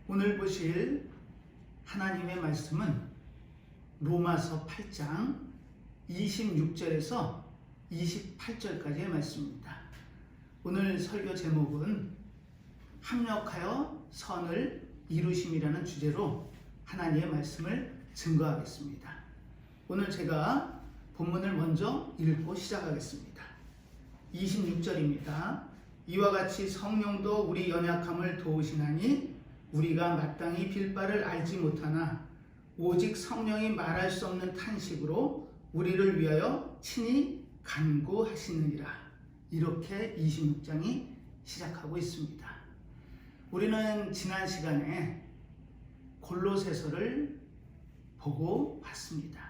오늘 보실 하나님의 말씀은 로마서 8장 26절에서 28절까지의 말씀입니다. 오늘 설교 제목은 합력하여 선을 이루심이라는 주제로 하나님의 말씀을 증거하겠습니다. 오늘 제가 본문을 먼저 읽고 시작하겠습니다. 26절입니다. 이와 같이 성령도 우리 연약함을 도우시나니 우리가 마땅히 빌 바를 알지 못하나 오직 성령이 말할 수 없는 탄식으로 우리를 위하여 친히 간구하시느니라. 이렇게 26장이 시작하고 있습니다. 우리는 지난 시간에 골로새서를 보고 봤습니다.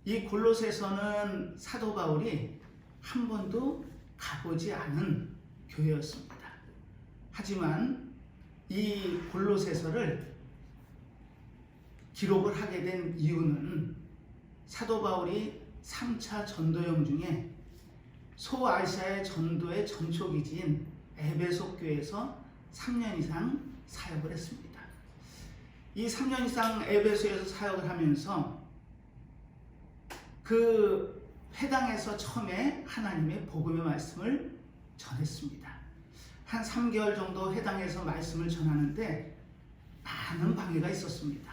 이 골로새서는 사도 바울이 한 번도 가보지 않은 교회였습니다. 하지만 이 골로새서를 기록을 하게 된 이유는 사도 바울이 3차 전도여행 중에 소아시아의 전도의 전초기지인 에베소 교회에서 3년 이상 사역을 했습니다. 이 3년 이상 에베소에서 사역을 하면서 그 회당에서 처음에 하나님의 복음의 말씀을 전했습니다. 한 3개월 정도 회당에서 말씀을 전하는데 많은 방해가 있었습니다.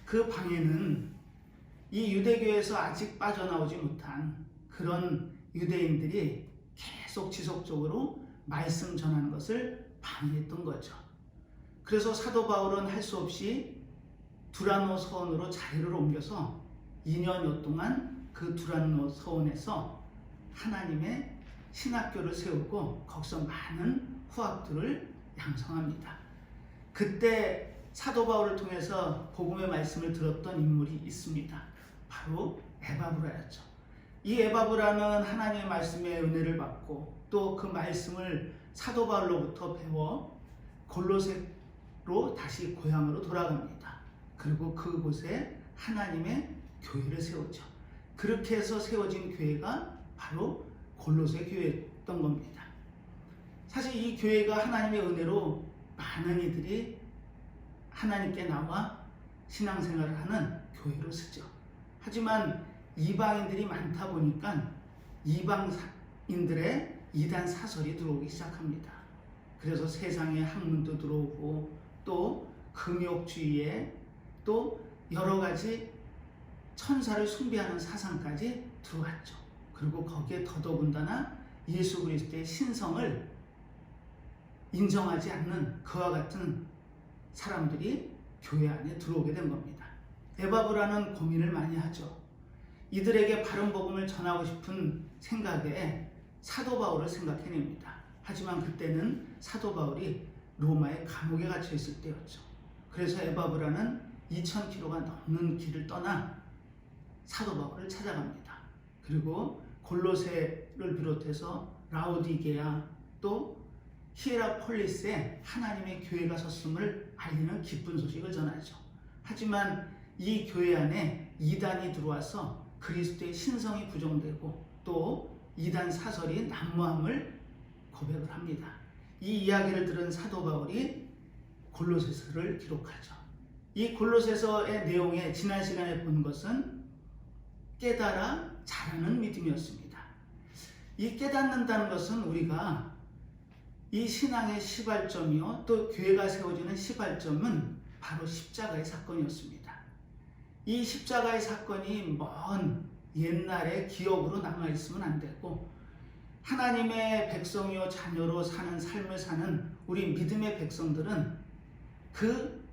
그 방해는 이 유대교에서 아직 빠져나오지 못한 그런 유대인들이 계속 지속적으로 말씀 전하는 것을 방해했던 거죠. 그래서 사도 바울은 할 수 없이 두란노 서원으로 자리를 옮겨서 2년여 동안 그 두란노 서원에서 하나님의 신학교를 세우고 거기서 많은 후학들을 양성합니다. 그때 사도 바울을 통해서 복음의 말씀을 들었던 인물이 있습니다. 바로 에바브라였죠. 이 에바브라는 하나님의 말씀의 은혜를 받고 또 그 말씀을 사도 바울로부터 배워 골로새로 다시 고향으로 돌아갑니다. 그리고 그곳에 하나님의 교회를 세웠죠. 그렇게 해서 세워진 교회가 바로 골로새 교회였던 겁니다. 사실 이 교회가 하나님의 은혜로 많은 이들이 하나님께 나와 신앙생활을 하는 교회로 쓰죠. 하지만 이방인들이 많다 보니까 이방인들의 이단 사설이 들어오기 시작합니다. 그래서 세상에 학문도 들어오고 또 금욕주의에 또 여러 가지 천사를 숭배하는 사상까지 들어왔죠. 그리고 거기에 더더군다나 예수 그리스도의 신성을 인정하지 않는 그와 같은 사람들이 교회 안에 들어오게 된 겁니다. 에바브라는 고민을 많이 하죠. 이들에게 바른 복음을 전하고 싶은 생각에 사도 바울을 생각해냅니다. 하지만 그때는 사도 바울이 로마의 감옥에 갇혀 있을 때였죠. 그래서 에바브라는 2000km가 넘는 길을 떠나 사도 바울을 찾아갑니다. 그리고 골로새를 비롯해서 라오디게아 또 히에라폴리스에 하나님의 교회가 섰음을 알리는 기쁜 소식을 전하죠. 하지만 이 교회 안에 이단이 들어와서 그리스도의 신성이 부정되고 또 이단 사설이 난무함을 고백을 합니다. 이 이야기를 들은 사도 바울이 골로새서를 기록하죠. 이 골로새서의 내용에 지난 시간에 본 것은 깨달아 자라는 믿음이었습니다. 이 깨닫는다는 것은 우리가 이 신앙의 시발점이요 또 교회가 세워지는 시발점은 바로 십자가의 사건이었습니다. 이 십자가의 사건이 먼 옛날의 기억으로 남아있으면 안 되고 하나님의 백성이요 자녀로 사는 삶을 사는 우리 믿음의 백성들은 그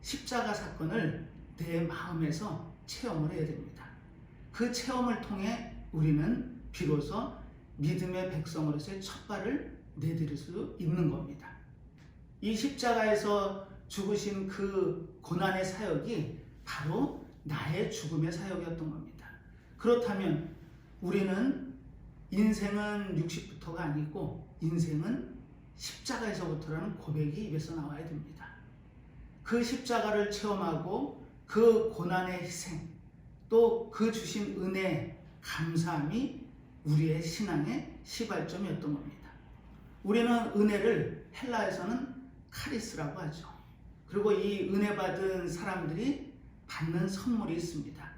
십자가 사건을 내 마음에서 체험을 해야 됩니다. 그 체험을 통해 우리는 비로소 믿음의 백성으로서의 첫 발을 내디딜 수 있는 겁니다. 이 십자가에서 죽으신 그 고난의 사역이 바로 나의 죽음의 사역이었던 겁니다. 그렇다면 우리는 인생은 60부터가 아니고 인생은 십자가에서부터라는 고백이 입에서 나와야 됩니다. 그 십자가를 체험하고 그 고난의 희생 또 그 주신 은혜 감사함이 우리의 신앙의 시발점이었던 겁니다. 우리는 은혜를 헬라에서는 카리스라고 하죠. 그리고 이 은혜 받은 사람들이 받는 선물이 있습니다.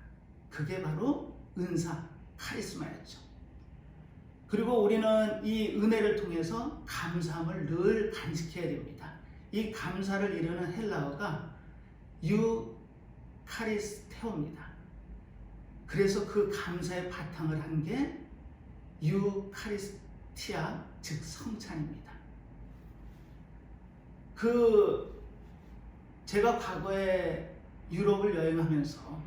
그게 바로 은사, 카리스마였죠. 그리고 우리는 이 은혜를 통해서 감사함을 늘 간직해야 됩니다. 이 감사를 이루는 헬라어가 유카리스테오입니다. 그래서 그 감사의 바탕을 한 게 유카리스티아, 즉 성찬입니다. 제가 과거에 유럽을 여행하면서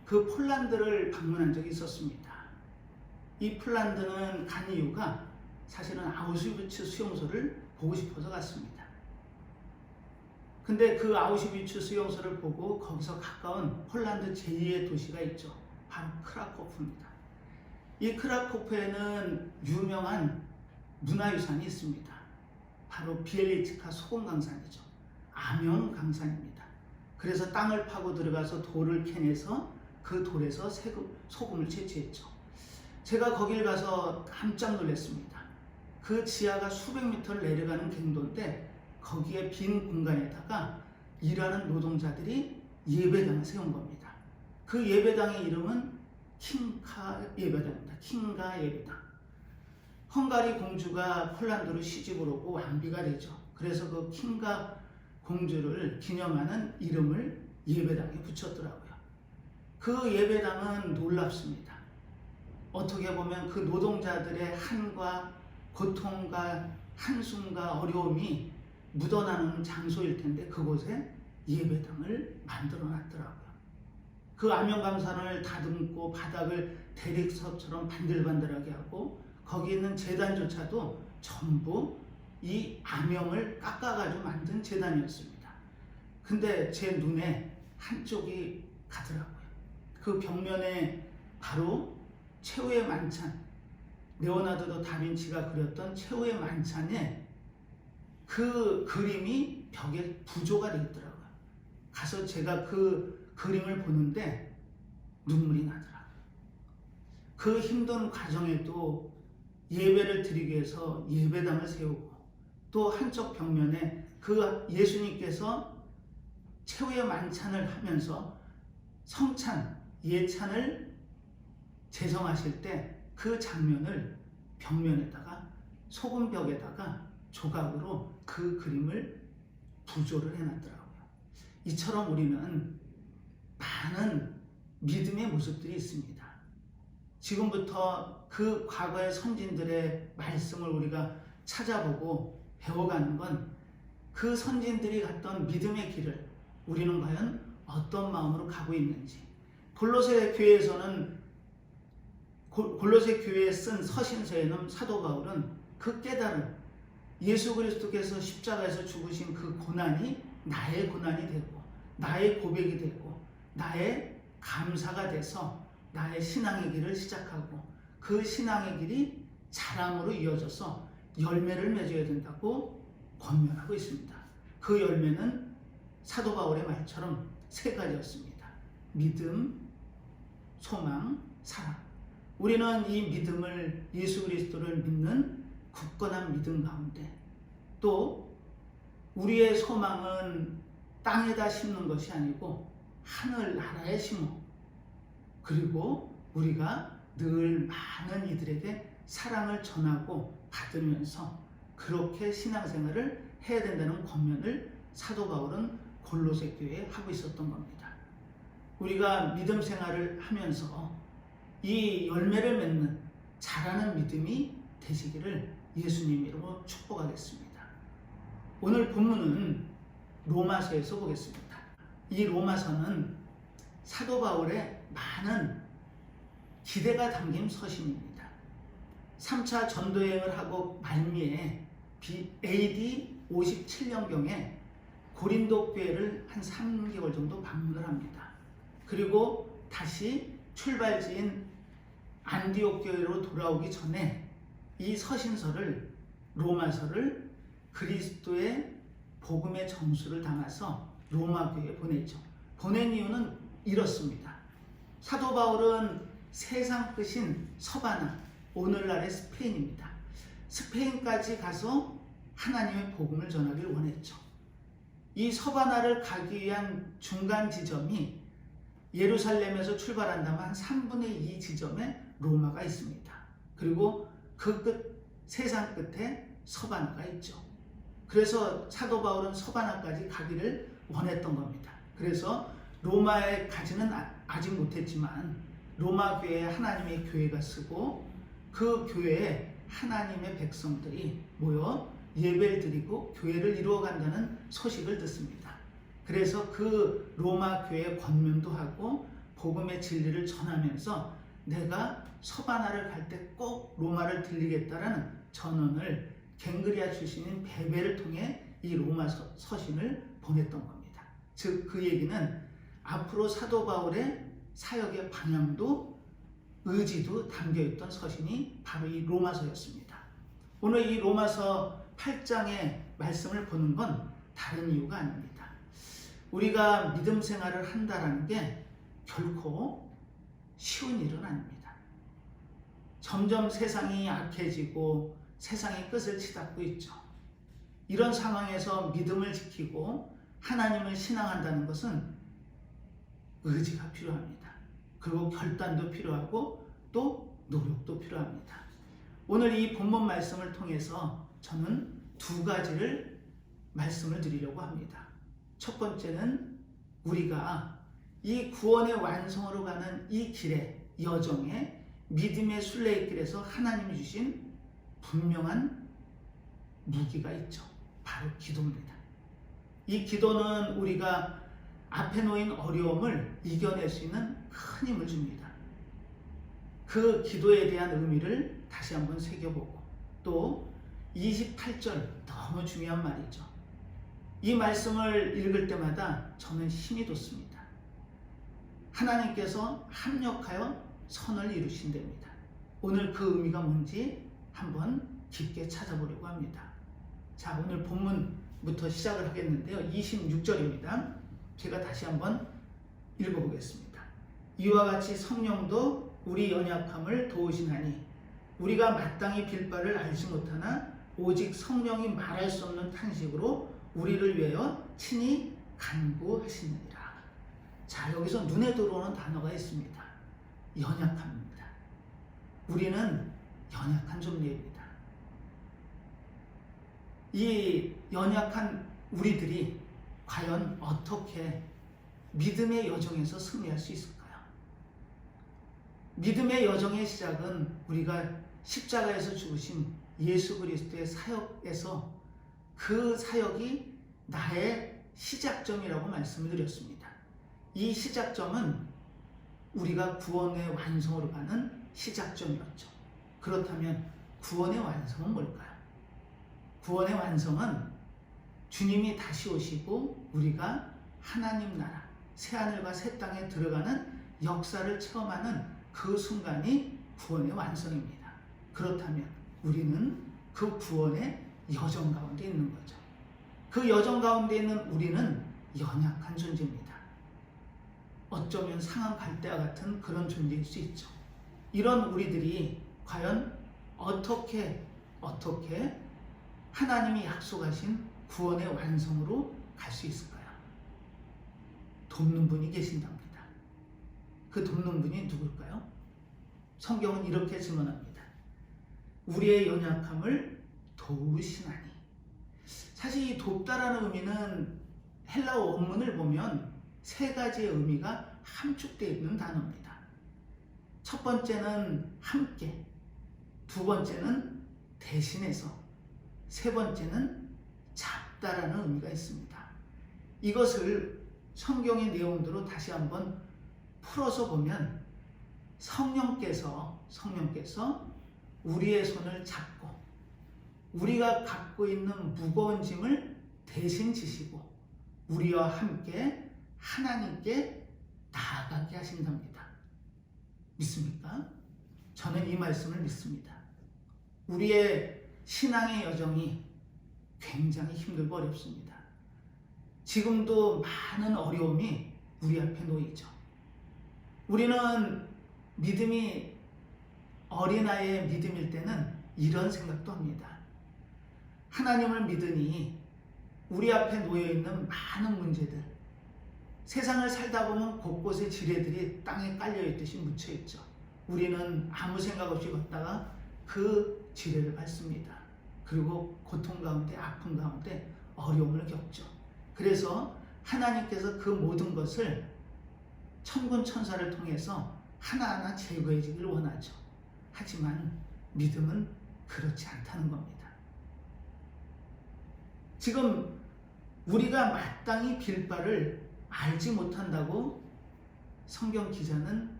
그 폴란드를 방문한 적이 있었습니다. 이 폴란드는 간 이유가 사실은 아우슈비츠 수용소를 보고 싶어서 갔습니다. 근데 그 아우슈비츠 수용소를 보고 거기서 가까운 폴란드 제2의 도시가 있죠. 바로 크라코프입니다. 이 크라코프에는 유명한 문화유산이 있습니다. 바로 비엘리츠카 소금강산이죠. 암용강산입니다. 그래서 땅을 파고 들어가서 돌을 캐내서 그 돌에서 소금을 채취했죠. 제가 거길 가서 깜짝 놀랐습니다. 그 지하가 수백 미터를 내려가는 갱도인데 거기에 빈 공간에다가 일하는 노동자들이 예배당을 세운 겁니다. 그 예배당의 이름은 킹가 예배당입니다. 킹가 예배당. 헝가리 공주가 폴란드로 시집을 오고 왕비가 되죠. 그래서 그 킹가 공주를 기념하는 이름을 예배당에 붙였더라고요. 그 예배당은 놀랍습니다. 어떻게 보면 그 노동자들의 한과 고통과 한숨과 어려움이 묻어나는 장소일 텐데 그곳에 예배당을 만들어 놨더라고요. 그 암용강산을 다듬고 바닥을 대리석처럼 반들반들하게 하고 거기 있는 제단조차도 전부 이 암용을 깎아가지고 만든 제단이었습니다. 근데 제 눈에 한쪽이 가더라고요. 그 벽면에 바로 최후의 만찬, 레오나르도 다빈치가 그렸던 최후의 만찬에 그 그림이 벽에 부조가 되어 있더라고요. 가서 제가 그 그림을 보는데 눈물이 나더라고요. 그 힘든 과정에도 예배를 드리기 위해서 예배당을 세우고 또 한쪽 벽면에 그 예수님께서 최후의 만찬을 하면서 성찬, 예찬을 제성하실 때 그 장면을 벽면에다가 소금벽에다가 조각으로 그 그림을 부조를 해놨더라고요. 이처럼 우리는 많은 믿음의 모습들이 있습니다. 지금부터 그 과거의 선진들의 말씀을 우리가 찾아보고 배워가는 건 그 선진들이 갔던 믿음의 길을 우리는 과연 어떤 마음으로 가고 있는지. 골로새 교회에 쓴 서신서에는 사도 바울은 그 깨달음, 예수 그리스도께서 십자가에서 죽으신 그 고난이 나의 고난이 되고 나의 고백이 되고 나의 감사가 돼서 나의 신앙의 길을 시작하고 그 신앙의 길이 자랑으로 이어져서 열매를 맺어야 된다고 권면하고 있습니다. 그 열매는 사도 바울의 말처럼 세 가지였습니다. 믿음, 소망, 사랑. 우리는 이 믿음을, 예수 그리스도를 믿는 굳건한 믿음 가운데, 또 우리의 소망은 땅에다 심는 것이 아니고 하늘 나라에 심어, 그리고 우리가 늘 많은 이들에게 사랑을 전하고 받으면서 그렇게 신앙생활을 해야 된다는 권면을 사도 바울은 골로새 교회에 하고 있었던 겁니다. 우리가 믿음 생활을 하면서 이 열매를 맺는 자라는 믿음이 되시기를 예수님 이름으로 축복하겠습니다. 오늘 본문은 로마서에서 보겠습니다. 이 로마서는 사도 바울의 많은 기대가 담긴 서신입니다. 3차 전도여행을 하고 말미에 AD 57년경에 고린도 교회를 한 3개월 정도 방문을 합니다. 그리고 다시 출발지인 안디옥 교회로 돌아오기 전에 이 서신서를, 로마서를 그리스도의 복음의 정수를 담아서 로마 교회에 보냈죠. 보낸 이유는 이렇습니다. 사도 바울은 세상 끝인 서바나, 오늘날의 스페인입니다. 스페인까지 가서 하나님의 복음을 전하기를 원했죠. 이 서바나를 가기 위한 중간 지점이 예루살렘에서 출발한다면 한 3분의 2 지점에 로마가 있습니다. 그리고 그 끝, 세상 끝에 서바나가 있죠. 그래서 사도 바울은 서바나까지 가기를 원했던 겁니다. 그래서 로마에 가지는 아직 못했지만 로마 교회에 하나님의 교회가 쓰고 그 교회에 하나님의 백성들이 모여 예배를 드리고 교회를 이루어간다는 소식을 듣습니다. 그래서 그 로마 교회에 권면도 하고 복음의 진리를 전하면서 내가 서바나를 갈 때 꼭 로마를 들리겠다라는 전언을 갱그리아 출신인 베베를 통해 이 로마 서신을 보냈던 겁니다. 즉 그 얘기는 앞으로 사도 바울의 사역의 방향도 의지도 담겨있던 서신이 바로 이 로마서였습니다. 오늘 이 로마서 8장의 말씀을 보는 건 다른 이유가 아닙니다. 우리가 믿음 생활을 한다는 게 결코 쉬운 일은 아닙니다. 점점 세상이 악해지고 세상이 끝을 치닫고 있죠. 이런 상황에서 믿음을 지키고 하나님을 신앙한다는 것은 의지가 필요합니다. 그리고 결단도 필요하고 또 노력도 필요합니다. 오늘 이 본문 말씀을 통해서 저는 두 가지를 말씀을 드리려고 합니다. 첫 번째는 우리가 이 구원의 완성으로 가는 이 길에 여정에 믿음의 순례길에서 하나님이 주신 분명한 무기가 있죠. 바로 기도입니다. 이 기도는 우리가 앞에 놓인 어려움을 이겨낼 수 있는 큰 힘을 줍니다. 그 기도에 대한 의미를 다시 한번 새겨보고 또 28절 너무 중요한 말이죠. 이 말씀을 읽을 때마다 저는 힘이 돋습니다. 하나님께서 합력하여 선을 이루신답니다. 오늘 그 의미가 뭔지 한번 깊게 찾아보려고 합니다. 자, 오늘 본문부터 시작을 하겠는데요. 26절입니다. 제가 다시 한번 읽어보겠습니다. 이와 같이 성령도 우리 연약함을 도우시나니 우리가 마땅히 빌 바를 알지 못하나 오직 성령이 말할 수 없는 탄식으로 우리를 위하여 친히 간구하시느니라. 자, 여기서 눈에 들어오는 단어가 있습니다. 연약함입니다. 우리는 연약한 존재입니다. 이 연약한 우리들이 과연 어떻게 믿음의 여정에서 승리할 수 있을까요? 믿음의 여정의 시작은 우리가 십자가에서 죽으신 예수 그리스도의 사역에서 그 사역이 나의 시작점이라고 말씀을 드렸습니다. 이 시작점은 우리가 구원의 완성으로 가는 시작점이었죠. 그렇다면 구원의 완성은 뭘까요? 구원의 완성은 주님이 다시 오시고 우리가 하나님 나라, 새하늘과 새 땅에 들어가는 역사를 체험하는 그 순간이 구원의 완성입니다. 그렇다면 우리는 그 구원의 여정 가운데 있는 거죠. 그 여정 가운데 있는 우리는 연약한 존재입니다. 어쩌면 상한 갈대와 같은 그런 존재일 수 있죠. 이런 우리들이 과연 어떻게 하나님이 약속하신 구원의 완성으로 갈 수 있을까요? 돕는 분이 계신답니다. 그 돕는 분이 누굴까요? 성경은 이렇게 증언합니다. 우리의 연약함을 도우시나니. 사실 이 돕다라는 의미는 헬라어 원문을 보면 세 가지의 의미가 함축되어 있는 단어입니다. 첫 번째는 함께, 두 번째는 대신해서, 세 번째는 잡다라는 의미가 있습니다. 이것을 성경의 내용대로 다시 한번 풀어서 보면 성령께서 우리의 손을 잡고 우리가 갖고 있는 무거운 짐을 대신 지시고 우리와 함께 하나님께 나아가게 하신답니다. 믿습니까? 저는 이 말씀을 믿습니다. 우리의 신앙의 여정이 굉장히 힘들고 어렵습니다. 지금도 많은 어려움이 우리 앞에 놓이죠. 우리는 믿음이 어린아이의 믿음일 때는 이런 생각도 합니다. 하나님을 믿으니 우리 앞에 놓여있는 많은 문제들, 세상을 살다 보면 곳곳에 지뢰들이 땅에 깔려있듯이 묻혀있죠. 우리는 아무 생각 없이 걷다가 그 지뢰를 밟습니다. 그리고 고통 가운데, 아픔 가운데 어려움을 겪죠. 그래서 하나님께서 그 모든 것을 천군 천사를 통해서 하나하나 제거해 주길 원하죠. 하지만 믿음은 그렇지 않다는 겁니다. 지금 우리가 마땅히 빌 바를 알지 못한다고 성경 기자는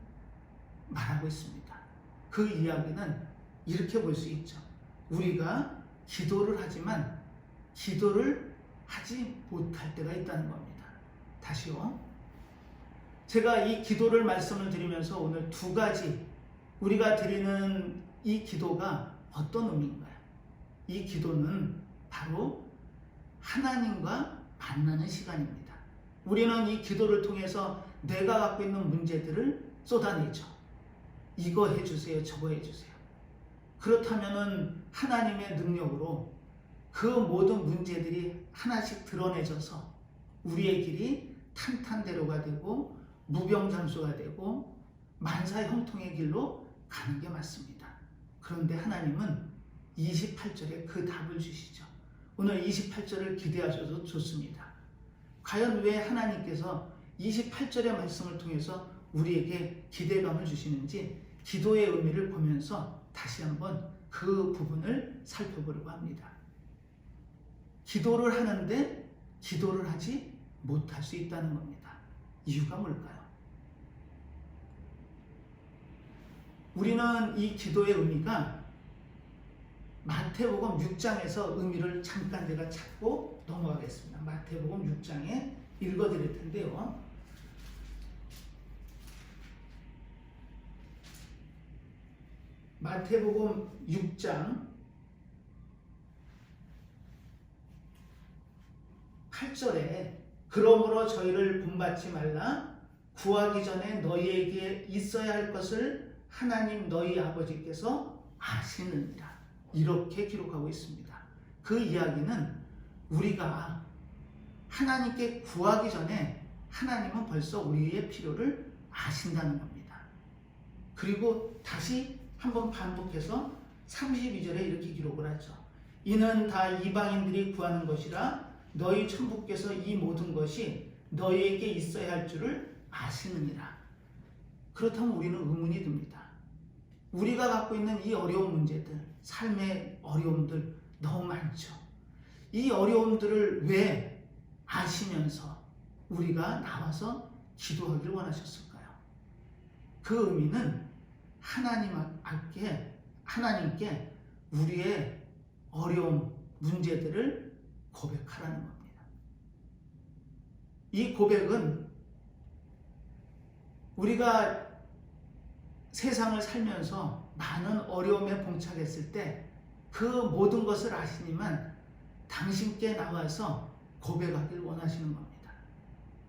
말하고 있습니다. 그 이야기는 이렇게 볼 수 있죠. 우리가 기도를 하지만 기도를 하지 못할 때가 있다는 겁니다. 다시요. 제가 이 기도를 말씀을 드리면서 오늘 두 가지 우리가 드리는 이 기도가 어떤 의미인가요? 이 기도는 바로 하나님과 만나는 시간입니다. 우리는 이 기도를 통해서 내가 갖고 있는 문제들을 쏟아내죠. 이거 해주세요, 저거 해주세요. 그렇다면은 하나님의 능력으로 그 모든 문제들이 하나씩 드러내져서 우리의 길이 탄탄대로가 되고 무병장수가 되고 만사형통의 길로 가는 게 맞습니다. 그런데 하나님은 28절에 그 답을 주시죠. 오늘 28절을 기대하셔도 좋습니다. 과연 왜 하나님께서 28절의 말씀을 통해서 우리에게 기대감을 주시는지 기도의 의미를 보면서 다시 한번 그 부분을 살펴보려고 합니다. 기도를 하는데 기도를 하지 못할 수 있다는 겁니다. 이유가 뭘까요? 우리는 이 기도의 의미가 마태복음 6장에서 의미를 잠깐 제가 찾고 넘어가겠습니다. 마태복음 6장에 읽어드릴 텐데요. 마태복음 6장 8절에 그러므로 저희를 본받지 말라 구하기 전에 너희에게 있어야 할 것을 하나님 너희 아버지께서 아시느니라 이렇게 기록하고 있습니다. 그 이야기는 우리가 하나님께 구하기 전에 하나님은 벌써 우리의 필요를 아신다는 겁니다. 그리고 다시 한번 반복해서 32절에 이렇게 기록을 하죠. 이는 다 이방인들이 구하는 것이라 너희 천부께서 이 모든 것이 너희에게 있어야 할 줄을 아시느니라. 그렇다면 우리는 의문이 듭니다. 우리가 갖고 있는 이 어려운 문제들, 삶의 어려움들 너무 많죠. 이 어려움들을 왜 아시면서 우리가 나와서 기도하길 원하셨을까요? 그 의미는 하나님께 우리의 어려움, 문제들을 고백하라는 겁니다. 이 고백은 우리가 세상을 살면서 많은 어려움에 봉착했을 때 그 모든 것을 아시니만 당신께 나와서 고백하길 원하시는 겁니다.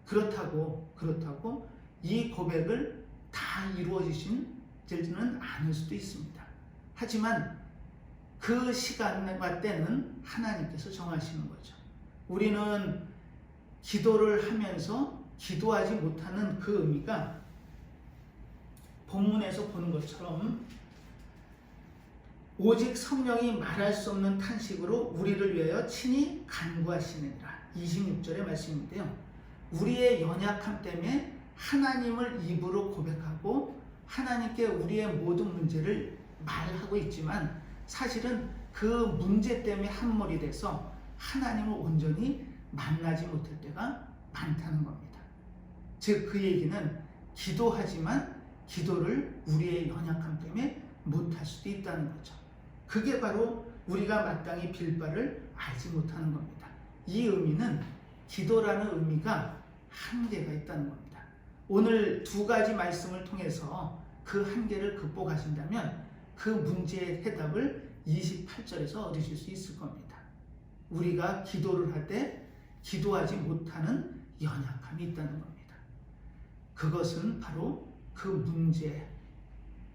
그렇다고 이 고백을 다 이루어지지는 않을 수도 있습니다. 하지만 그 시간과 때는 하나님께서 정하시는 거죠. 우리는 기도를 하면서 기도하지 못하는 그 의미가 본문에서 보는 것처럼 오직 성령이 말할 수 없는 탄식으로 우리를 위하여 친히 간구하시느니라. 26절의 말씀인데요. 우리의 연약함 때문에 하나님을 입으로 고백하고 하나님께 우리의 모든 문제를 말하고 있지만 사실은 그 문제 때문에 함몰이 돼서 하나님을 온전히 만나지 못할 때가 많다는 겁니다. 즉 그 얘기는 기도하지만 기도를 우리의 연약함 때문에 못할 수도 있다는 거죠. 그게 바로 우리가 마땅히 빌 바를 알지 못하는 겁니다. 이 의미는 기도라는 의미가 한계가 있다는 겁니다. 오늘 두 가지 말씀을 통해서 그 한계를 극복하신다면 그 문제의 해답을 28절에서 얻으실 수 있을 겁니다. 우리가 기도를 할 때 기도하지 못하는 연약함이 있다는 겁니다. 그것은 바로 그 문제.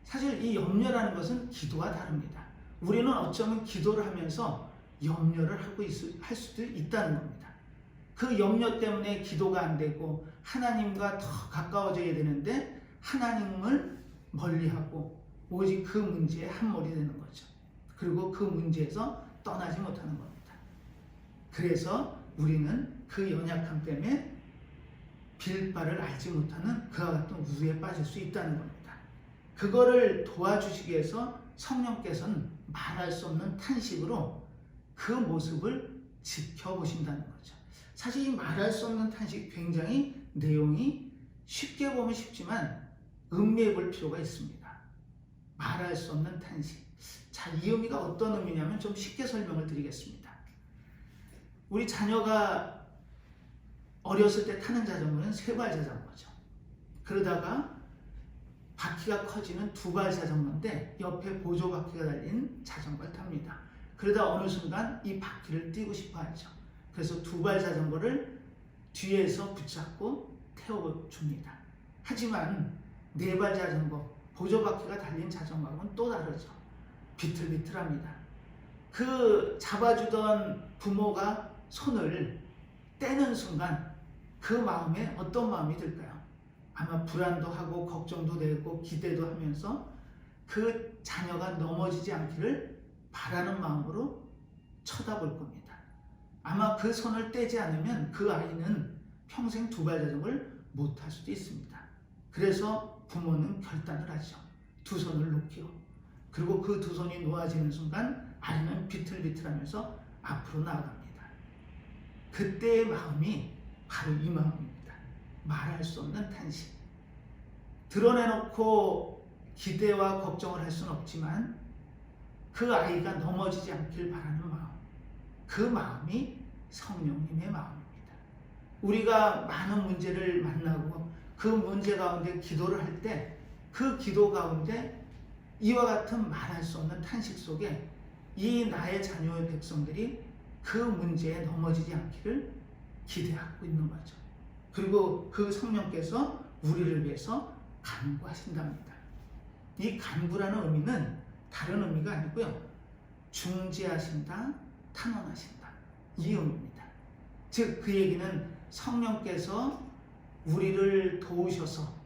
사실 이 염려라는 것은 기도와 다릅니다. 우리는 어쩌면 기도를 하면서 염려를 할 수도 있다는 겁니다. 그 염려 때문에 기도가 안 되고 하나님과 더 가까워져야 되는데 하나님을 멀리하고 오직 그 문제에 함몰이 되는 거죠. 그리고 그 문제에서 떠나지 못하는 겁니다. 그래서 우리는 그 연약함 때문에 빌 바를 알지 못하는 그와 같은 우에 빠질 수 있다는 겁니다. 그거를 도와주시기 위해서 성령께서는 말할 수 없는 탄식으로 그 모습을 지켜보신다는 거죠. 사실 이 말할 수 없는 탄식 굉장히 내용이 쉽게 보면 쉽지만 음미해 볼 필요가 있습니다. 말할 수 없는 탄식. 자, 이 의미가 어떤 의미냐면 좀 쉽게 설명을 드리겠습니다. 우리 자녀가 어렸을 때 타는 자전거는 3발 자전거죠. 그러다가 바퀴가 커지는 2발 자전거인데 옆에 보조 바퀴가 달린 자전거를 탑니다. 그러다 어느 순간 이 바퀴를 띄고 싶어 하죠. 그래서 2발 자전거를 뒤에서 붙잡고 태워줍니다. 하지만 4발 자전거, 보조 바퀴가 달린 자전거하고는 또 다르죠. 비틀비틀합니다. 그 잡아주던 부모가 손을 떼는 순간 그 마음에 어떤 마음이 들까요? 아마 불안도 하고 걱정도 되고 기대도 하면서 그 자녀가 넘어지지 않기를 바라는 마음으로 쳐다볼 겁니다. 아마 그 손을 떼지 않으면 그 아이는 평생 2발 자전거를 못 탈 수도 있습니다. 그래서 부모는 결단을 하죠. 2 손을 놓기로. 그리고 그 2 손이 놓아지는 순간 아이는 비틀비틀하면서 앞으로 나아갑니다. 그때의 마음이 바로 이 마음입니다. 말할 수 없는 탄식. 드러내놓고 기대와 걱정을 할 수는 없지만 그 아이가 넘어지지 않길 바라는 마음. 그 마음이 성령님의 마음입니다. 우리가 많은 문제를 만나고 그 문제 가운데 기도를 할 때 그 기도 가운데 이와 같은 말할 수 없는 탄식 속에 이 나의 자녀의 백성들이 그 문제에 넘어지지 않기를 기대하고 있는 거죠. 그리고 그 성령께서 우리를 위해서 간구하신답니다. 이 간구라는 의미는 다른 의미가 아니고요. 중재하신다, 탄원하신다. 이 의미입니다. 즉 그 얘기는 성령께서 우리를 도우셔서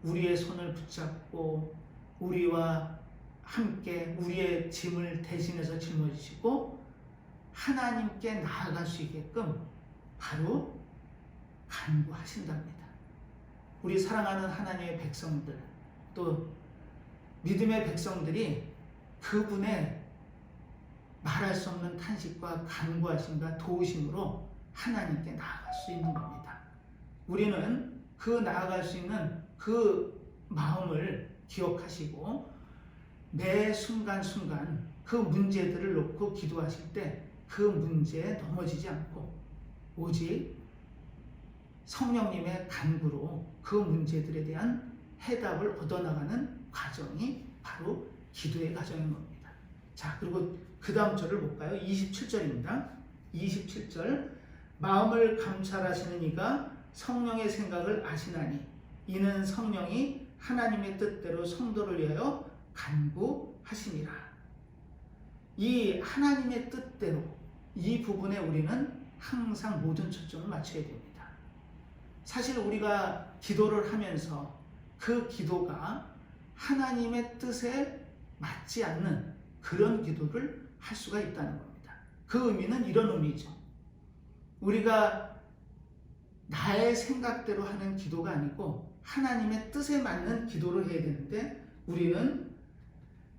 우리의 손을 붙잡고 우리와 함께 우리의 짐을 대신해서 짊어지시고 하나님께 나아갈 수 있게끔 바로 간구하신답니다. 우리 사랑하는 하나님의 백성들, 또 믿음의 백성들이 그분의 말할 수 없는 탄식과 간구하심과 도우심으로 하나님께 나아갈 수 있는 겁니다. 우리는 그 나아갈 수 있는 그 마음을 기억하시고 매 순간순간 그 문제들을 놓고 기도하실 때 그 문제에 넘어지지 않고 오직 성령님의 간구로 그 문제들에 대한 해답을 얻어나가는 과정이 바로 기도의 과정인 겁니다. 자, 그리고 그 다음 절을 볼까요? 27절입니다. 27절. 마음을 감찰하시는 이가 성령의 생각을 아시나니 이는 성령이 하나님의 뜻대로 성도를 위하여 간구하시니라. 이 하나님의 뜻대로 이 부분에 우리는 항상 모든 초점을 맞춰야 됩니다. 사실 우리가 기도를 하면서 그 기도가 하나님의 뜻에 맞지 않는 그런 기도를 할 수가 있다는 겁니다. 그 의미는 이런 의미죠. 우리가 나의 생각대로 하는 기도가 아니고 하나님의 뜻에 맞는 기도를 해야 되는데 우리는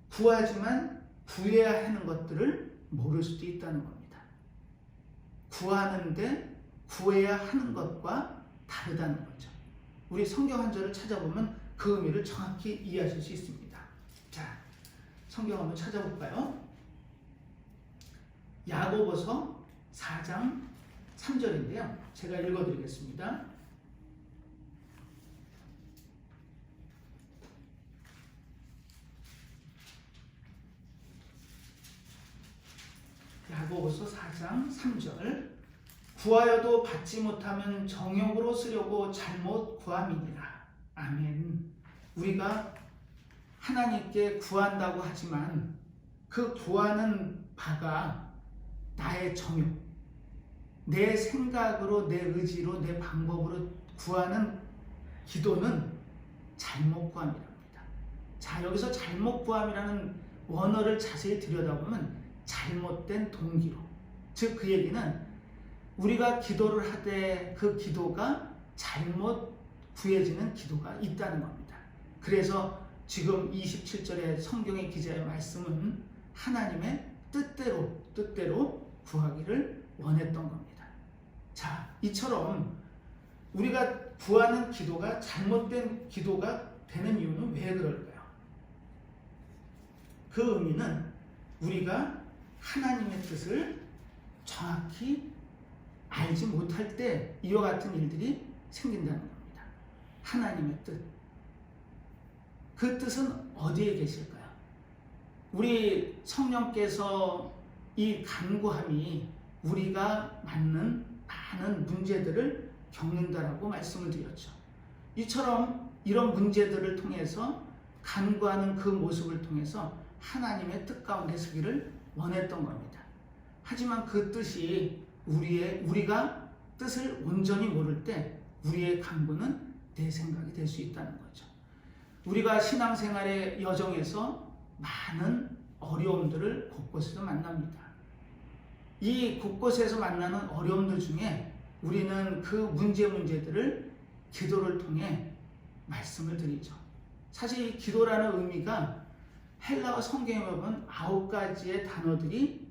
구하지만 구해야 하는 것들을 모를 수도 있다는 겁니다. 구하는데 구해야 하는 것과 다르다는 거죠. 우리 성경 한 절을 찾아보면 그 의미를 정확히 이해하실 수 있습니다. 자, 성경 한번 찾아볼까요? 야고보서 4장 3절인데요. 제가 읽어드리겠습니다. 야고보서 4장 3절. 구하여도 받지 못하면 정욕으로 쓰려고 잘못 구함이니라. 아멘. 우리가 하나님께 구한다고 하지만 그 구하는 바가 나의 정욕, 내 생각으로, 내 의지로, 내 방법으로 구하는 기도는 잘못 구함이랍니다. 자, 여기서 잘못 구함이라는 원어를 자세히 들여다보면 잘못된 동기로, 즉 그 얘기는 우리가 기도를 하되 그 기도가 잘못 구해지는 기도가 있다는 겁니다. 그래서 지금 27절의 성경의 기자의 말씀은 하나님의 뜻대로 구하기를 원했던 겁니다. 자, 이처럼 우리가 구하는 기도가 잘못된 기도가 되는 이유는 왜 그럴까요? 그 의미는 우리가 하나님의 뜻을 정확히 알지 못할 때 이와 같은 일들이 생긴다는 겁니다. 하나님의 뜻. 그 뜻은 어디에 계실까요? 우리 성령께서 이 간구함이 우리가 맞는 많은 문제들을 겪는다라고 말씀을 드렸죠. 이처럼 이런 문제들을 통해서 간구하는 그 모습을 통해서 하나님의 뜻 가운데 서기를 원했던 겁니다. 하지만 그 뜻이 우리가 뜻을 온전히 모를 때 우리의 간구는 내 생각이 될 수 있다는 거죠. 우리가 신앙생활의 여정에서 많은 어려움들을 곳곳에서 만납니다. 이 곳곳에서 만나는 어려움들 중에 우리는 그 문제들을 기도를 통해 말씀을 드리죠. 사실 이 기도라는 의미가 헬라어 성경에 보면 9가지의 단어들이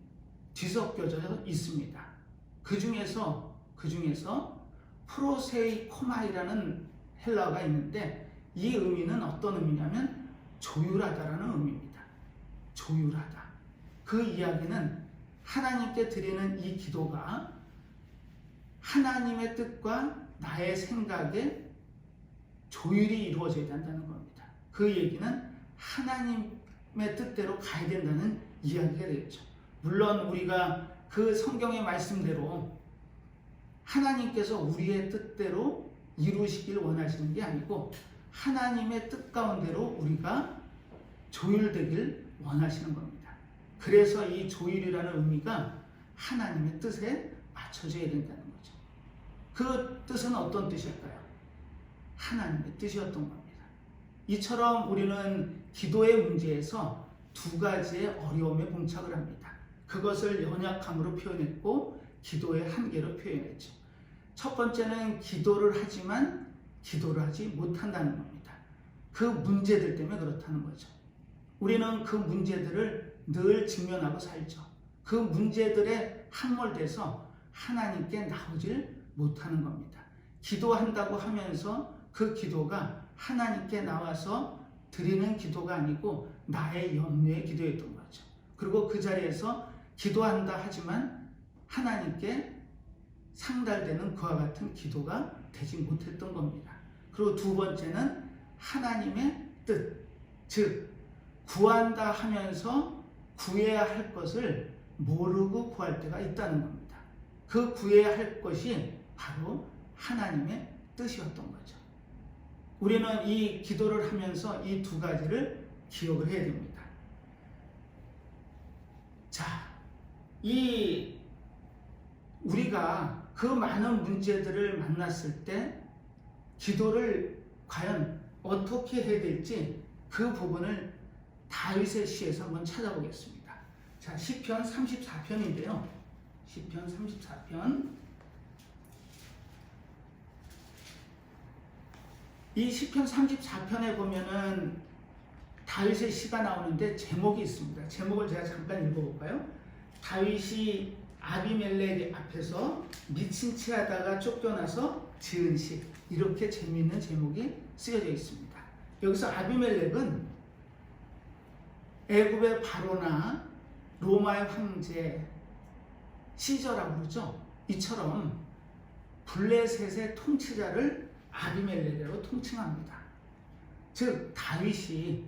뒤섞여져 있습니다. 그 중에서 프로세이코마이라는 헬라어가 있는데 이 의미는 어떤 의미냐면 조율하다라는 의미입니다. 조율하다. 그 이야기는 하나님께 드리는 이 기도가 하나님의 뜻과 나의 생각에 조율이 이루어져야 된다는 겁니다. 그 얘기는 하나님의 뜻대로 가야 된다는 이야기가 되겠죠. 물론 우리가 그 성경의 말씀대로 하나님께서 우리의 뜻대로 이루시길 원하시는 게 아니고 하나님의 뜻 가운데로 우리가 조율되길 원하시는 겁니다. 그래서 이 조율이라는 의미가 하나님의 뜻에 맞춰져야 된다는 거죠. 그 뜻은 어떤 뜻일까요? 하나님의 뜻이었던 겁니다. 이처럼 우리는 기도의 문제에서 2가지의 어려움에 봉착을 합니다. 그것을 연약함으로 표현했고 기도의 한계로 표현했죠. 첫 번째는 기도를 하지만 기도를 하지 못한다는 겁니다. 그 문제들 때문에 그렇다는 거죠. 우리는 그 문제들을 늘 직면하고 살죠. 그 문제들에 함몰돼서 하나님께 나오질 못하는 겁니다. 기도한다고 하면서 그 기도가 하나님께 나와서 드리는 기도가 아니고 나의 염려의 기도였던 거죠. 그리고 그 자리에서 기도한다 하지만 하나님께 상달되는 그와 같은 기도가 되지 못했던 겁니다. 그리고 2번째는 하나님의 뜻, 즉 구한다 하면서 구해야 할 것을 모르고 구할 때가 있다는 겁니다. 그 구해야 할 것이 바로 하나님의 뜻이었던 거죠. 우리는 이 기도를 하면서 이 2가지를 기억을 해야 됩니다. 자, 우리가 그 많은 문제들을 만났을 때 기도를 과연 어떻게 해야 될지 그 부분을 다윗의 시에서 한번 찾아보겠습니다. 자, 시편 34편인데요. 시편 34편. 이 시편 34편에 보면은 다윗의 시가 나오는데 제목이 있습니다. 제목을 제가 잠깐 읽어볼까요? 다윗이 아비멜렉 앞에서 미친 채 하다가 쫓겨나서 지은 시, 이렇게 재미있는 제목이 쓰여져 있습니다. 여기서 아비멜렉은 애굽의 바로나 로마의 황제 시저라고 그러죠. 이처럼 블레셋의 통치자를 아비멜렉으로 통칭합니다. 즉 다윗이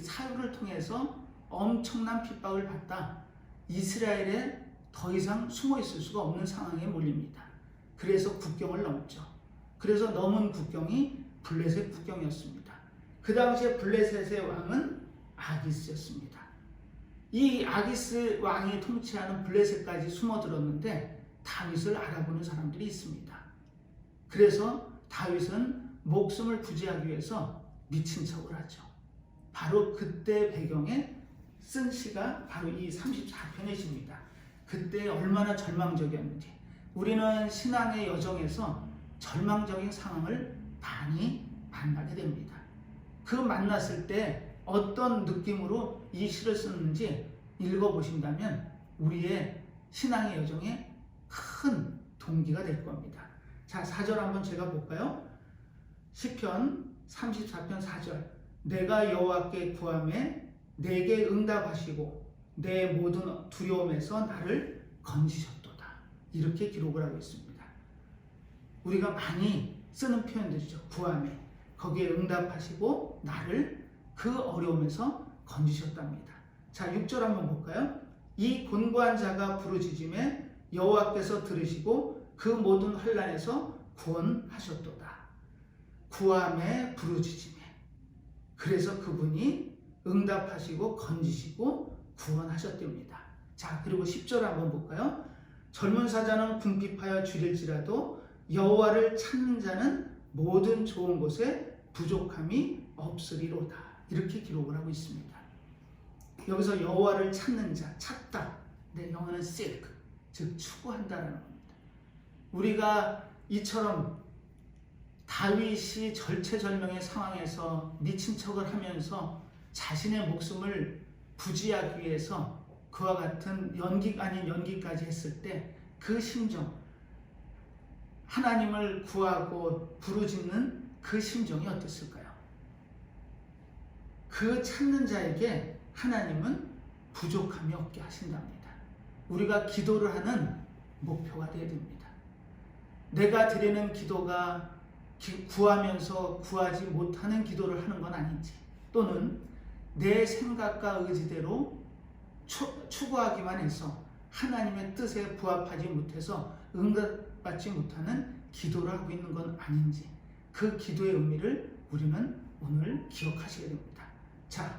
사울을 통해서 엄청난 핍박을 받다 이스라엘에 더 이상 숨어 있을 수가 없는 상황에 몰립니다. 그래서 국경을 넘죠. 그래서 넘은 국경이 블레셋 국경이었습니다. 그 당시에 블레셋의 왕은 아기스였습니다. 이 아기스 왕이 통치하는 블레셋까지 숨어들었는데 다윗을 알아보는 사람들이 있습니다. 그래서 다윗은 목숨을 부지하기 위해서 미친 척을 하죠. 바로 그때 배경에 쓴 시가 바로 이 34편의 시입니다. 그때 얼마나 절망적이었는지. 우리는 신앙의 여정에서 절망적인 상황을 많이 만나게 됩니다. 그 만났을 때 어떤 느낌으로 이 시를 썼는지 읽어보신다면 우리의 신앙의 여정에 큰 동기가 될 겁니다. 자, 4절 한번 제가 볼까요? 시편 34편 4절. 내가 여호와께 구하매 내게 응답하시고 내 모든 두려움에서 나를 건지셨도다. 이렇게 기록을 하고 있습니다. 우리가 많이 쓰는 표현들이죠. 구하매. 거기에 응답하시고 나를 그 어려움에서 건지셨답니다. 자, 6절 한번 볼까요? 이 곤고한 자가 부르짖음에 여호와께서 들으시고 그 모든 환난에서 구원하셨도다. 구함에 부르짖음에. 그래서 그분이 응답하시고 건지시고 구원하셨답니다. 자, 그리고 10절 한번 볼까요? 젊은 사자는 궁핍하여 줄일지라도 여호와를 찾는 자는 모든 좋은 곳에 부족함이 없으리로다. 이렇게 기록을 하고 있습니다. 여기서 여호와를 찾는 자, 찾다. 네, 영어는 seek, 즉 추구한다라는 겁니다. 우리가 이처럼 다윗이 절체절명의 상황에서 미친 척을 하면서 자신의 목숨을 부지하기 위해서 그와 같은 연기 아닌 연기까지 했을 때 그 심정, 하나님을 구하고 부르짖는 그 심정이 어땠을까요? 그 찾는 자에게 하나님은 부족함이 없게 하신답니다. 우리가 기도를 하는 목표가 되어야 됩니다. 내가 드리는 기도가 구하면서 구하지 못하는 기도를 하는 건 아닌지, 또는 내 생각과 의지대로 추구하기만 해서 하나님의 뜻에 부합하지 못해서 응답받지 못하는 기도를 하고 있는 건 아닌지, 그 기도의 의미를 우리는 오늘 기억하시게 됩니다. 자,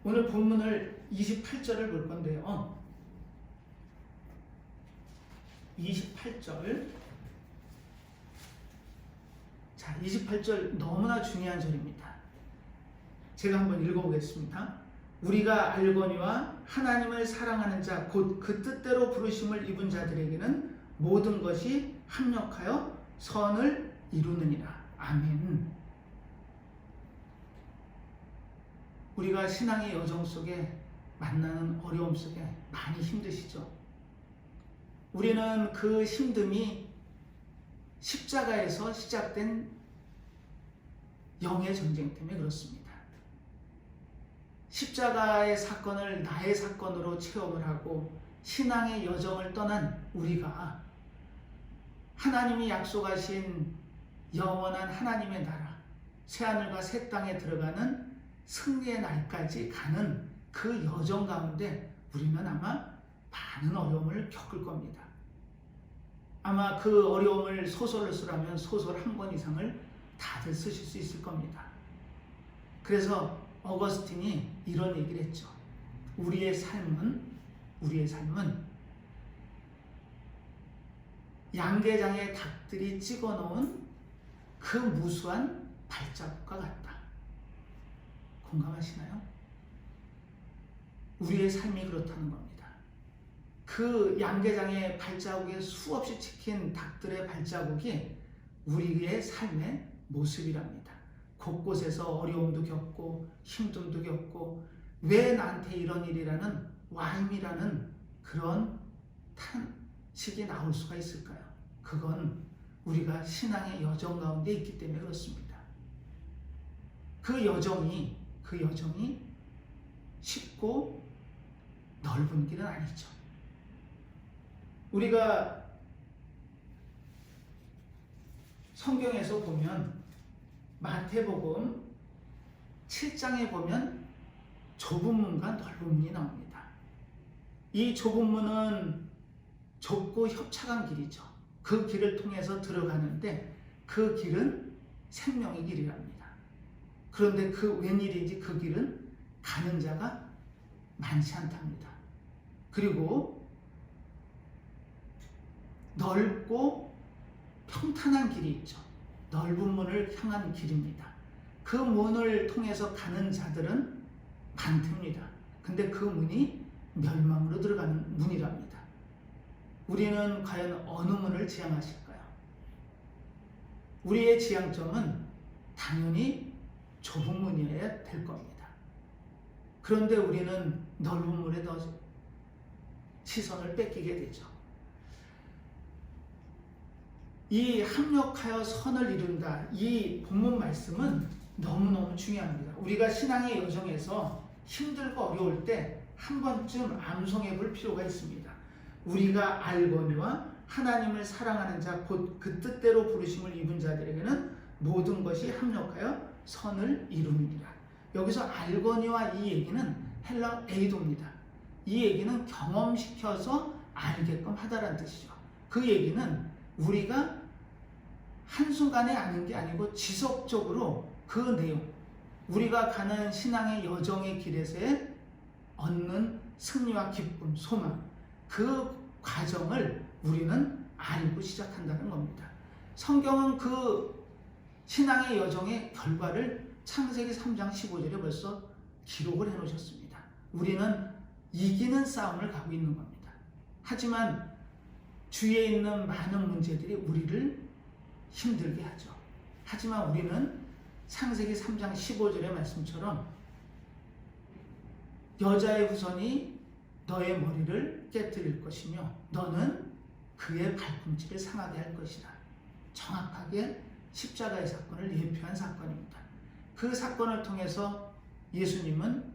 오늘 본문을 28절을 볼 건데요. 28절. 자, 28절 너무나 중요한 절입니다. 제가 한번 읽어보겠습니다. 우리가 알거니와 하나님을 사랑하는 자, 곧 그 뜻대로 부르심을 입은 자들에게는 모든 것이 합력하여 선을 이루느니라. 아멘. 우리가 신앙의 여정 속에 만나는 어려움 속에 많이 힘드시죠? 우리는 그 힘듦이 십자가에서 시작된 영의 전쟁 때문에 그렇습니다. 십자가의 사건을 나의 사건으로 체험을 하고 신앙의 여정을 떠난 우리가 하나님이 약속하신 영원한 하나님의 나라, 새하늘과 새 땅에 들어가는 승리의 날까지 가는 그 여정 가운데 우리는 아마 많은 어려움을 겪을 겁니다. 아마 그 어려움을 소설로 쓰라면 소설 한 권 이상을 다들 쓰실 수 있을 겁니다. 그래서 어거스틴이 이런 얘기를 했죠. 우리의 삶은 양계장에 닭들이 찍어놓은 그 무수한 발자국과 같다. 공감하시나요? 우리의 삶이 그렇다는 겁니다. 그 양계장의 발자국에 수없이 찍힌 닭들의 발자국이 우리의 삶의 모습이랍니다. 곳곳에서 어려움도 겪고 힘듦도 겪고 왜 나한테 이런 일이라는 와임이라는 그런 탄식이 나올 수가 있을까요? 그건 우리가 신앙의 여정 가운데 있기 때문에 그렇습니다. 그 여정이 쉽고 넓은 길은 아니죠. 우리가 성경에서 보면 마태복음 7장에 보면 좁은 문과 넓은 문이 나옵니다. 이 좁은 문은 좁고 협착한 길이죠. 그 길을 통해서 들어가는데 그 길은 생명의 길이랍니다. 그런데 그 웬일인지 그 길은 가는 자가 많지 않답니다. 그리고 넓고 평탄한 길이 있죠. 넓은 문을 향한 길입니다. 그 문을 통해서 가는 자들은 많답니다. 근데 그 문이 멸망으로 들어가는 문이랍니다. 우리는 과연 어느 문을 지향하실까요? 우리의 지향점은 당연히 좁은 문이어야 될 겁니다. 그런데 우리는 넓은 문에 더 시선을 뺏기게 되죠. 이 합력하여 선을 이룬다. 이 본문 말씀은 너무너무 중요합니다. 우리가 신앙의 여정에서 힘들고 어려울 때 한 번쯤 암송해 볼 필요가 있습니다. 우리가 알거니와 하나님을 사랑하는 자 곧 그 뜻대로 부르심을 입은 자들에게는 모든 것이 합력하여 선을 이룹니다. 여기서 알거니와 이 얘기는 헬라 에이도입니다. 이 얘기는 경험시켜서 알게끔 하다라는 뜻이죠. 그 얘기는 우리가 한순간에 아는 게 아니고 지속적으로 그 내용, 우리가 가는 신앙의 여정의 길에서의 얻는 승리와 기쁨, 소망, 그 과정을 우리는 알고 시작한다는 겁니다. 성경은 그 신앙의 여정의 결과를 창세기 3장 15절에 벌써 기록을 해놓으셨습니다. 우리는 이기는 싸움을 가고 있는 겁니다. 하지만 주위에 있는 많은 문제들이 우리를 힘들게 하죠. 하지만 우리는 창세기 3장 15절의 말씀처럼 여자의 후손이 너의 머리를 깨뜨릴 것이며 너는 그의 발꿈치를 상하게 할 것이다. 정확하게 십자가의 사건을 예표한 사건입니다. 그 사건을 통해서 예수님은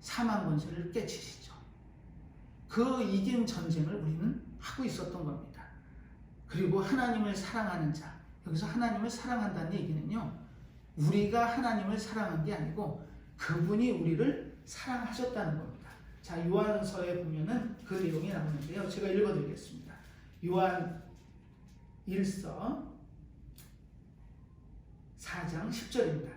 사망 권세를 깨치시죠. 그 이긴 전쟁을 우리는 하고 있었던 겁니다. 그리고 하나님을 사랑하는 자, 여기서 하나님을 사랑한다는 얘기는요, 우리가 하나님을 사랑한 게 아니고 그분이 우리를 사랑하셨다는 겁니다. 자, 요한서에 보면은 그 내용이 나오는데요. 제가 읽어드리겠습니다. 요한 1서 4장 10절입니다.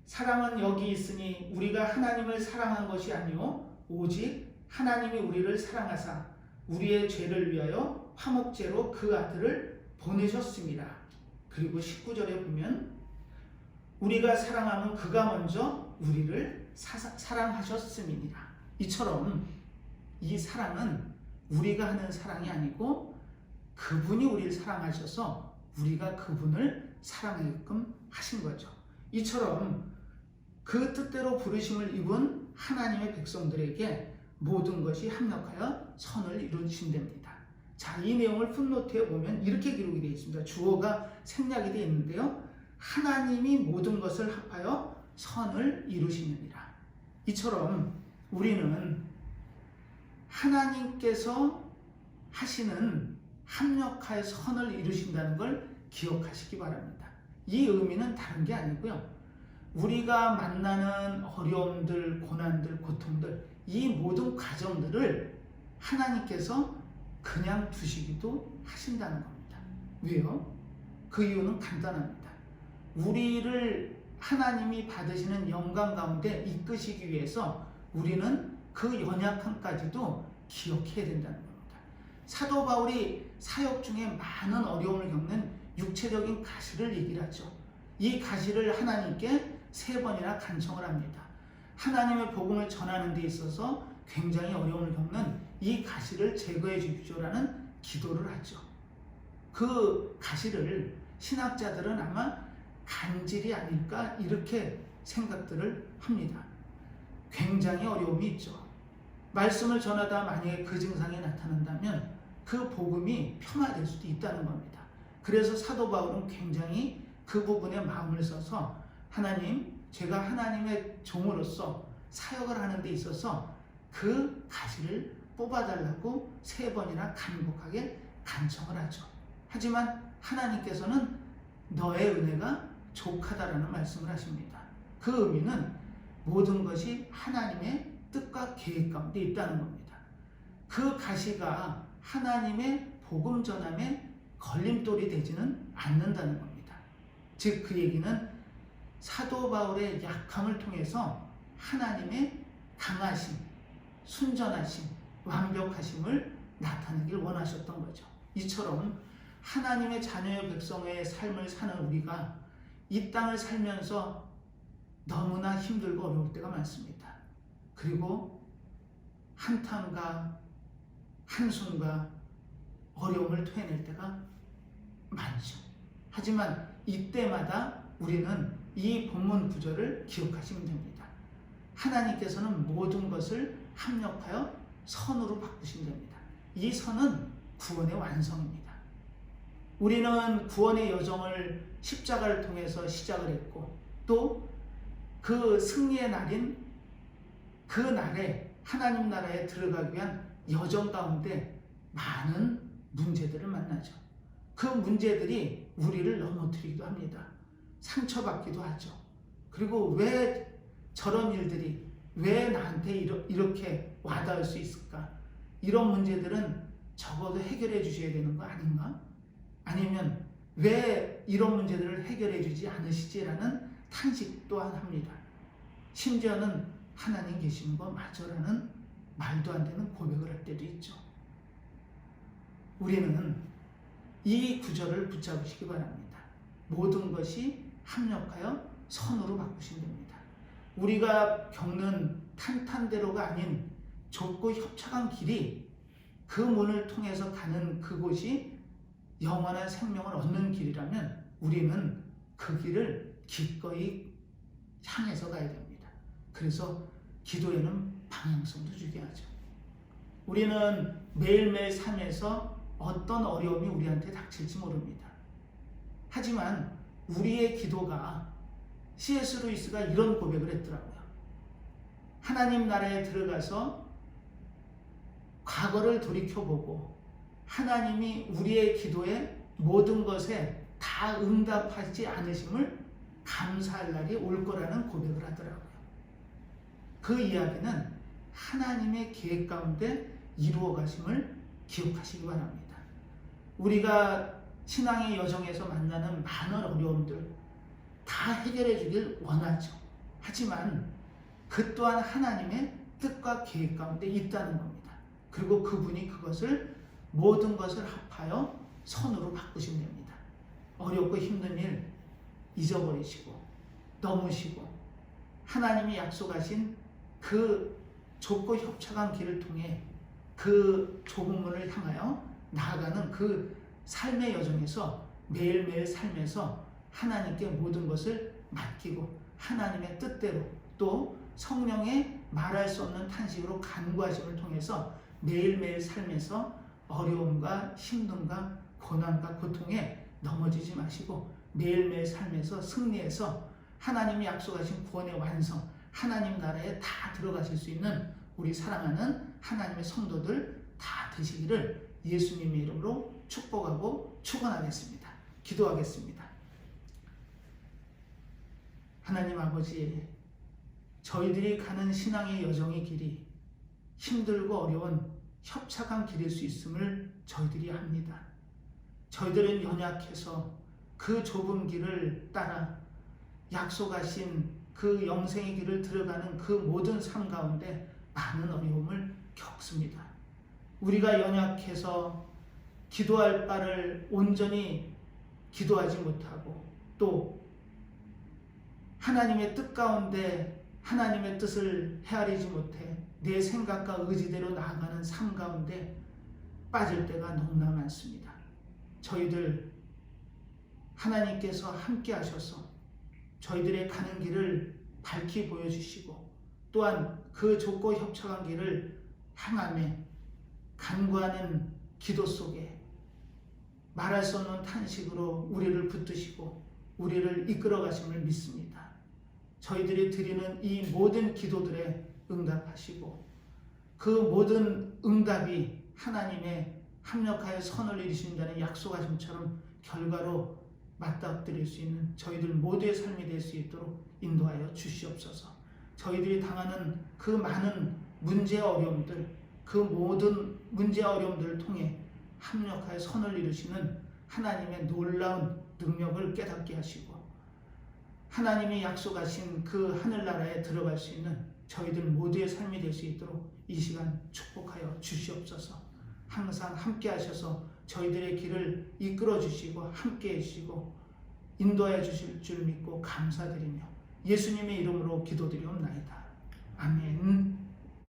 사랑은 여기 있으니 우리가 하나님을 사랑한 것이 아니요 오직 하나님이 우리를 사랑하사 우리의 죄를 위하여 화목제로 그 아들을 보내셨습니다. 그리고 19절에 보면 우리가 사랑하면 그가 먼저 우리를 사랑하셨음이니라. 이처럼 이 사랑은 우리가 하는 사랑이 아니고 그분이 우리를 사랑하셔서 우리가 그분을 사랑하게끔 하신 거죠. 이처럼 그 뜻대로 부르심을 입은 하나님의 백성들에게 모든 것이 합력하여 선을 이루신답니다. 자, 이 내용을 풋노트에 보면 이렇게 기록이 되어 있습니다. 주어가 생략이 되어 있는데요. 하나님이 모든 것을 합하여 선을 이루시느니라. 이처럼 우리는 하나님께서 하시는 합력하여 선을 이루신다는 걸 기억하시기 바랍니다. 이 의미는 다른 게 아니고요. 우리가 만나는 어려움들, 고난들, 고통들, 이 모든 과정들을 하나님께서 그냥 두시기도 하신다는 겁니다. 왜요? 그 이유는 간단합니다. 우리를 하나님이 받으시는 영광 가운데 이끄시기 위해서 우리는 그 연약함까지도 기억해야 된다는 겁니다. 사도 바울이 사역 중에 많은 어려움을 겪는 육체적인 가시를 얘기를 하죠. 이 가시를 하나님께 3번이나 간청을 합니다. 하나님의 복음을 전하는 데 있어서 굉장히 어려움을 겪는 이 가시를 제거해 주십시오라는 기도를 하죠. 그 가시를 신학자들은 아마 간질이 아닐까 이렇게 생각들을 합니다. 굉장히 어려움이 있죠. 말씀을 전하다 만약에 그 증상이 나타난다면 그 복음이 폄하될 수도 있다는 겁니다. 그래서 사도 바울은 굉장히 그 부분에 마음을 써서 하나님, 제가 하나님의 종으로서 사역을 하는 데 있어서 그 가시를 뽑아달라고 3번이나 간곡하게 간청을 하죠. 하지만 하나님께서는 너의 은혜가 족하다라는 말씀을 하십니다. 그 의미는 모든 것이 하나님의 뜻과 계획 가운데 있다는 겁니다. 그 가시가 하나님의 복음 전함에 걸림돌이 되지는 않는다는 겁니다. 즉 그 얘기는 사도 바울의 약함을 통해서 하나님의 강하심, 순전하심, 완벽하심을 나타내길 원하셨던 거죠. 이처럼 하나님의 자녀의 백성의 삶을 사는 우리가 이 땅을 살면서 너무나 힘들고 어려울 때가 많습니다. 그리고 한탄과 한숨과 어려움을 토해낼 때가 많죠. 하지만 이때마다 우리는 이 본문 구절을 기억하시면 됩니다. 하나님께서는 모든 것을 합력하여 선으로 바꾸신답니다. 이 선은 구원의 완성입니다. 우리는 구원의 여정을 십자가를 통해서 시작을 했고 또 그 승리의 날인 그 날에 하나님 나라에 들어가기 위한 여정 가운데 많은 문제들을 만나죠. 그 문제들이 우리를 넘어뜨리기도 합니다. 상처받기도 하죠. 그리고 왜 저런 일들이 왜 나한테 이렇게 와닿을 수 있을까? 이런 문제들은 적어도 해결해 주셔야 되는 거 아닌가? 아니면 왜 이런 문제들을 해결해 주지 않으시지라는 탄식 또한 합니다. 심지어는 하나님 계시는 거 맞아라는 말도 안 되는 고백을 할 때도 있죠. 우리는 이 구절을 붙잡으시기 바랍니다. 모든 것이 합력하여 선으로 바꾸신답니다. 우리가 겪는 탄탄대로가 아닌 좁고 협착한 길이 그 문을 통해서 가는 그곳이 영원한 생명을 얻는 길이라면 우리는 그 길을 기꺼이 향해서 가야 됩니다. 그래서 기도에는 방향성도 주게 하죠. 우리는 매일매일 삶에서 어떤 어려움이 우리한테 닥칠지 모릅니다. 하지만 우리의 기도가 C.S. 루이스가 이런 고백을 했더라고요. 하나님 나라에 들어가서 과거를 돌이켜보고 하나님이 우리의 기도에 모든 것에 다 응답하지 않으심을 감사할 날이 올 거라는 고백을 하더라고요. 그 이야기는 하나님의 계획 가운데 이루어 가심을 기억하시기 바랍니다. 우리가 신앙의 여정에서 만나는 많은 어려움들 다 해결해 주길 원하죠. 하지만 그 또한 하나님의 뜻과 계획 가운데 있다는 겁니다. 그리고 그분이 그것을 모든 것을 합하여 선으로 바꾸신답니다. 어렵고 힘든 일 잊어버리시고 넘으시고 하나님이 약속하신 그 좁고 협착한 길을 통해 그 좁은 문을 향하여 나아가는 그 삶의 여정에서 매일매일 삶에서 하나님께 모든 것을 맡기고 하나님의 뜻대로 또 성령의 말할 수 없는 탄식으로 간구하심을 통해서 매일매일 삶에서 어려움과 힘듦과 고난과 고통에 넘어지지 마시고 매일매일 삶에서 승리해서 하나님이 약속하신 구원의 완성, 하나님 나라에 다 들어가실 수 있는 우리 사랑하는 하나님의 성도들 다 되시기를 예수님의 이름으로 축복하고 축원하겠습니다. 기도하겠습니다. 하나님 아버지, 저희들이 가는 신앙의 여정의 길이 힘들고 어려운 협착한 길일 수 있음을 저희들이 압니다. 저희들은 연약해서 그 좁은 길을 따라 약속하신 그 영생의 길을 들어가는 그 모든 삶 가운데 많은 어려움을 겪습니다. 우리가 연약해서 기도할 바를 온전히 기도하지 못하고 또 하나님의 뜻 가운데 하나님의 뜻을 헤아리지 못해 내 생각과 의지대로 나아가는 삶 가운데 빠질 때가 너무나 많습니다. 저희들 하나님께서 함께 하셔서 저희들의 가는 길을 밝히 보여주시고 또한 그 좁고 협착한 길을 향하며 간구하는 기도 속에 말할 수 없는 탄식으로 우리를 붙드시고 우리를 이끌어 가심을 믿습니다. 저희들이 드리는 이 모든 기도들에 응답하시고 그 모든 응답이 하나님의 합력하여 선을 이루신다는 약속하심처럼 결과로 맞닥뜨릴 수 있는 저희들 모두의 삶이 될 수 있도록 인도하여 주시옵소서. 저희들이 당하는 그 많은 문제와 어려움들, 그 모든 문제와 어려움들을 통해 합력하여 선을 이루시는 하나님의 놀라운 능력을 깨닫게 하시고 하나님이 약속하신 그 하늘나라에 들어갈 수 있는 저희들 모두의 삶이 될 수 있도록 이 시간 축복하여 주시옵소서. 항상 함께 하셔서 저희들의 길을 이끌어 주시고 함께 해주시고 인도해 주실 줄 믿고 감사드리며 예수님의 이름으로 기도드리옵나이다. 아멘.